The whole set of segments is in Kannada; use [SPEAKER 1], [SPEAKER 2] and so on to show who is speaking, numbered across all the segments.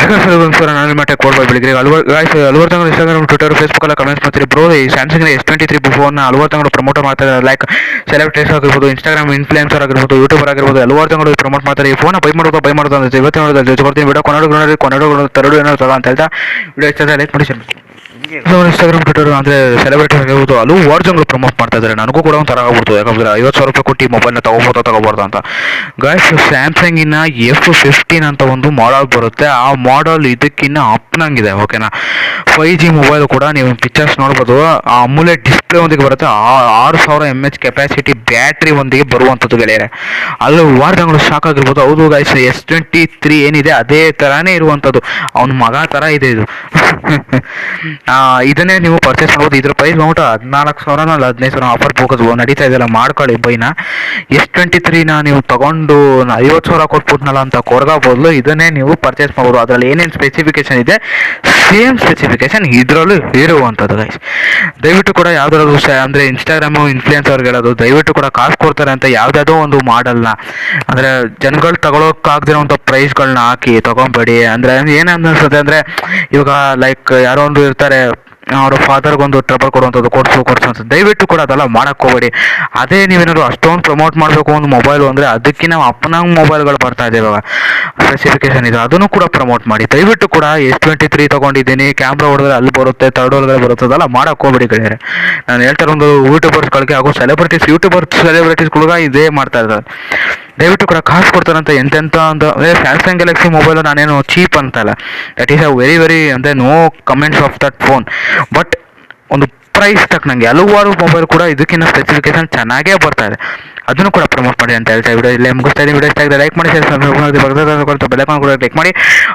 [SPEAKER 1] ನಾನು ಮತ್ತೆ ಕೋಡ್ ಬೆಳಿಗ್ಗೆ ಹಲವಾರು ತಿಂಗಳು ಇನ್ಸ್ಟಾಗ್ರಾಮ್ ಟ್ವಿಟರ್ ಫೇಸ್ಬುಕ್ ಎಲ್ಲ ಕಮೆಂಟ್ಸ್ ಮಾಡ್ತೀರಿ ಬ್ರೋ. ಈ ಸ್ಯಾಮ್ಸಂಗ್ S23 ಫೋನ್ ಹಲವಾರು ತಿಂಗಳು ಪ್ರಮೋಟ್ ಮಾಡ್ತಾ ಇದ್ದಾರೆ. ಲೈಕ್ ಸೆಲೆಬ್ರಿಟೀಸ್ ಆಗಿರ್ಬೋದು, ಇನ್ಸ್ಟಾಗ್ರಾಮ್ ಇನ್ಫ್ಲುಯೆನ್ಸರ್ ಆಗಿರ್ಬೋದು, ಯೂಟ್ಯೂಬರ್ ಆಗಿರ್ಬೋದು, ಹಲವಾರು ತಿಂಗಳು ಪ್ರಮೋಟ್ ಮಾಡ್ತಾರೆ. ಈ ಫೋನ್ ಬೈ ಮಾಡೋದು ಅಂತ ಇವತ್ತು ಜೊತೆ ವಿಡಿಯೋ ಕೊನೆಡು ತರಡು ಏನೋ ಅಂತ ಹೇಳ್ತಾ ವಿಡಿಯೋ ಇಷ್ಟ ಲೈಕ್ ಮಾಡಿ ಶೇರ್ ಮಾಡಿ. ಇನ್ಸ್ಟಾಗ್ರಾಮ್ ಟ್ವಿಟರ್ ಅಂದರೆ ಸೆಲೆಬ್ರಿಟಿ ಆಗಿರ್ಬೋದು ಹಲವು ತಿಂಗಳು ಪ್ರಮೋಟ್ ಮಾಡ್ತಾ ಇದ್ದಾರೆ. ನನಗೂ ಕೂಡ ಒಂಥರ ಆಗ್ಬಿಡ್ತು, ಯಾಕಂದರೆ 50,000 ರೂಪಾಯಿ ಕೊಟ್ಟು ಮೊಬೈಲ್ನ ತಗೋಬಾರ್ದು ಅಂತ. ಗಾಯ್ಸ್, ಸ್ಯಾಮ್ಸಂಗಿನ F15 ಅಂತ ಒಂದು ಮಾಡಲ್ ಬರುತ್ತೆ. ಆ ಮಾಡಲ್ ಇದಕ್ಕಿನ್ನ ಅಪ್ನಂಗಿದೆ, ಓಕೆನಾ. 5G ಮೊಬೈಲ್ ಕೂಡ ನೀವು ಪಿಕ್ಚರ್ಸ್ ನೋಡ್ಬೋದು. ಆ ಅಮುಲೆಟ್ ಡಿಸ್ಪ್ಲೇ ಒಂದಿಗೆ ಬರುತ್ತೆ. 6000 mAh ಕೆಪಾಸಿಟಿ ಬ್ಯಾಟ್ರಿ ಒಂದಿಗೆ ಬರುವಂಥದ್ದು ಗೆಳೆಯರೆ. ಅಲ್ಲಿ ವಾರದಂಗಳು ಶಾಕ್ ಆಗಿರ್ಬೋದು. ಹೌದು ಗಾಯ್ಸ್, S23 ಏನಿದೆ ಅದೇ ಥರನೇ ಇರುವಂಥದ್ದು. ಅವನ ಮಗ ಥರ ಇದೆ ಇದು. ಇದನ್ನೇ ನೀವು ಪರ್ಚೇಸ್ ಮಾಡ್ಬೋದು. ಇದ್ರ ಪ್ರೈಸ್ ಬಂದ್ಬಿಟ್ಟು 14,000 ಅಲ್ಲ 15,000 ಆಫರ್ ಫೋಕಸ್ ನಡೀತಾ ಇದೆಯಲ್ಲ, ಮಾಡ್ಕೊಳ್ಳಿ ಬೈನ. S23ನ ನೀವು ತಗೊಂಡು 50,000 ಕೊಟ್ಬಿಟ್ನಲ್ಲ ಅಂತ ಕೊಡ್ಗೋಬೋದು. ಇದನ್ನೇ ನೀವು ಪರ್ಚೇಸ್ ಮಾಡ್ಬೋದು. ಅದರಲ್ಲಿ ಏನೇನು ಸ್ಪೆಸಿಫಿಕೇಶನ್ ಇದೆ ಸೇಮ್ ಸ್ಪೆಸಿಫಿಕೇಶನ್ ಇದರಲ್ಲೂ ಇರುವಂಥದ್ದು ಗೈಸ್. ದಯವಿಟ್ಟು ಕೂಡ ಯಾವುದಾದ್ರು ಅಂದರೆ ಇನ್ಸ್ಟಾಗ್ರಾಮು ಇನ್ಫ್ಲುಯೆನ್ಸರ್ಗೆ ಹೇಳೋದು, ದಯವಿಟ್ಟು ಕೂಡ ಕಾಸು ಕೊಡ್ತಾರೆ ಅಂತ ಯಾವುದಾದ್ರೂ ಒಂದು ಮಾಡಲ್ನ ಅಂದರೆ ಜನಗಳು ತಗೊಳೋಕ್ಕಾಗದಿರೋಂಥ ಪ್ರೈಸ್ಗಳನ್ನ ಹಾಕಿ ತೊಗೊಬೇಡಿ. ಅಂದರೆ ಏನು ಅನ್ನಿಸುತ್ತೆ ಅಂದರೆ, ಇವಾಗ ಲೈಕ್ ಯಾರೋ ಒಂದು ಇರ್ತಾರೆ, ಅವರ ಫಾದರ್ಗೊಂದು ಟ್ರಬಲ್ ಕೊಡುವಂಥದ್ದು, ಕೊಡಿಸೋಂಥದ್ದು. ದಯವಿಟ್ಟು ಕೂಡ ಅದೆಲ್ಲ ಮಾಡೋಕ್ಕೆ ಹೋಗಬೇಡಿ. ಅದೇ ನೀವೇನಾದ್ರು ಅಷ್ಟೊಂದು ಪ್ರಮೋಟ್ ಮಾಡಬೇಕು ಒಂದು ಮೊಬೈಲು ಅಂದರೆ, ಅದಕ್ಕೆ ನಾವು ಅಪ್ಪನಂಗೆ ಮೊಬೈಲ್ಗಳು ಬರ್ತಾ ಇದೆ ಇವಾಗ, ಸ್ಪೆಸಿಫಿಕೇಶನ್ ಇದೆ, ಅದನ್ನು ಕೂಡ ಪ್ರಮೋಟ್ ಮಾಡಿ. ದಯವಿಟ್ಟು ಕೂಡ S23 ತೊಗೊಂಡಿದ್ದೀನಿ, ಕ್ಯಾಮ್ರಾ ಹೊಡೆದ್ರೆ ಅಲ್ಲಿ ಬರುತ್ತೆ, ಥರ್ಡ್ ಒಳಗಡೆ ಬರುತ್ತೆ, ಅದೆಲ್ಲ ಮಾಡೋಕ್ಕೆ ಹೋಗಬೇಡಿ ಗೆಳೆಯರೆ. ನಾನು ಹೇಳ್ತಾರೆ, ಒಂದು ಯೂಟ್ಯೂಬರ್ಸ್ಗಳಿಗೆ ಹಾಗೂ ಸೆಲೆಬ್ರಿಟೀಸ್ಗಳ್ಗೆ ಇದೇ ಮಾಡ್ತಾ ಇದ್ದಾರೆ. ದಯವಿಟ್ಟು ಕೂಡ ಕಾಸು ಕೊಡ್ತಾರಂತ ಎಂತೆಂಥ ಅಂತ ಸ್ಯಾಮ್ಸಂಗ್ ಗ್ಯಾಲಕ್ಸಿ ಮೊಬೈಲು ನಾನೇನು ಚೀಪ್ ಅಂತಲ್ಲ. ದಟ್ ಈಸ್ ಅ ವೆರಿ ಅಂದರೆ no comments of that phone. But ಒಂದು ಪ್ರೈಸ್ ತಕ್ಕನಂಗೆ ಹಲವಾರು ಮೊಬೈಲ್ ಕೂಡ ಇದಕ್ಕಿಂತ ಸ್ಪೆಸಿಫಿಕೇಶನ್ ಚೆನ್ನಾಗೇ ಬರ್ತಾ ಇದೆ. ಅದನ್ನು ಕೂಡ ಪ್ರಮೋಟ್ ಮಾಡಿ ಅಂತ ಹೇಳ್ತಾ ವಿಡಿಯೋ ಇಲ್ಲೇ ಮುಗಿಸ್ತಾ ಇದ್ದೀನಿ. ವಿಡಿಯೋ ಇಷ್ಟ ಆಗಿದೆ ಲೈಕ್ ಮಾಡಿ, ಬೆಲ್ಲೈಕಾನ್ ಕೂಡ ಕ್ಲಿಕ್ ಮಾಡಿ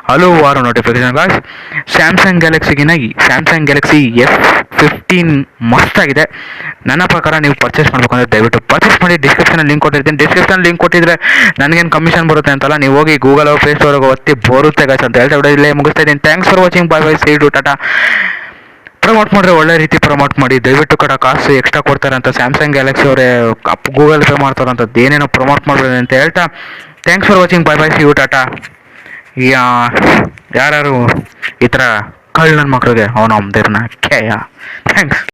[SPEAKER 1] ಹಲವಾರು notification. Guys, Samsung Galaxy F15 ಮಸ್ತಾಗಿದೆ. ನನ್ನ ಪ್ರಕಾರ ನೀವು ಪರ್ಚೇಸ್ ಮಾಡಬೇಕು ಅಂದರೆ ದಯವಿಟ್ಟು ಪರ್ಚೇಸ್ ಮಾಡಿ. ಡಿಸ್ಕ್ರಿಪ್ಷನಲ್ಲಿ ಲಿಂಕ್ ಕೊಟ್ಟಿರ್ತೀನಿ. ಡಿಸ್ಕ್ರಿಪ್ಷನ್ ಲಿಂಕ್ ಕೊಟ್ಟಿದ್ರೆ ನನಗೇನು ಕಮಿಷನ್ ಬರುತ್ತೆ ಅಂತಲ್ಲ, ನೀವು ಹೋಗಿ ಗೂಗಲ್ ಪ್ಲೇ ಸ್ಟೋರ್ಗೆ ಒತ್ತಿ ಬರುತ್ತೆ ಗಾಯ್ಸ್ ಅಂತ ಹೇಳ್ತಾ ವಿಡಿಯೋ ಇಲ್ಲೇ ಮುಗಿಸ್ತಾ ಇದ್ದೀನಿ. Thanks for watching. Bye see you ಟಾಟಾ. ಪ್ರಮೋಟ್ ಮಾಡಿದ್ರೆ ಒಳ್ಳೆ ರೀತಿ ಪ್ರಮೋಟ್ ಮಾಡಿ. ದಯವಿಟ್ಟು ಕೂಡ ಕಾಸು ಎಕ್ಸ್ಟ್ರಾ ಕೊಡ್ತಾರೆ ಅಂತ ಸ್ಯಾಮ್ಸಂಗ್ ಗ್ಯಾಲಕ್ಸಿ ಅವರೇ ಗೂಗಲ್ ಪೇ ಮಾಡ್ತಾರಂಥದ್ದು ಏನೇನೋ ಪ್ರಮೋಟ್ ಮಾಡಬೇಡಿ ಅಂತ ಹೇಳ್ತಾ thanks for watching. Bye see you ಟಾಟಾ. ಯಾರು ಈ ಥರ ಕಳ್ಳ ನನ್ನ ಮಕ್ಕಳಿಗೆ ಅವನು ಅಮ್ದಿರ್ನ ಥ್ಯಾಂಕ್ಸ್.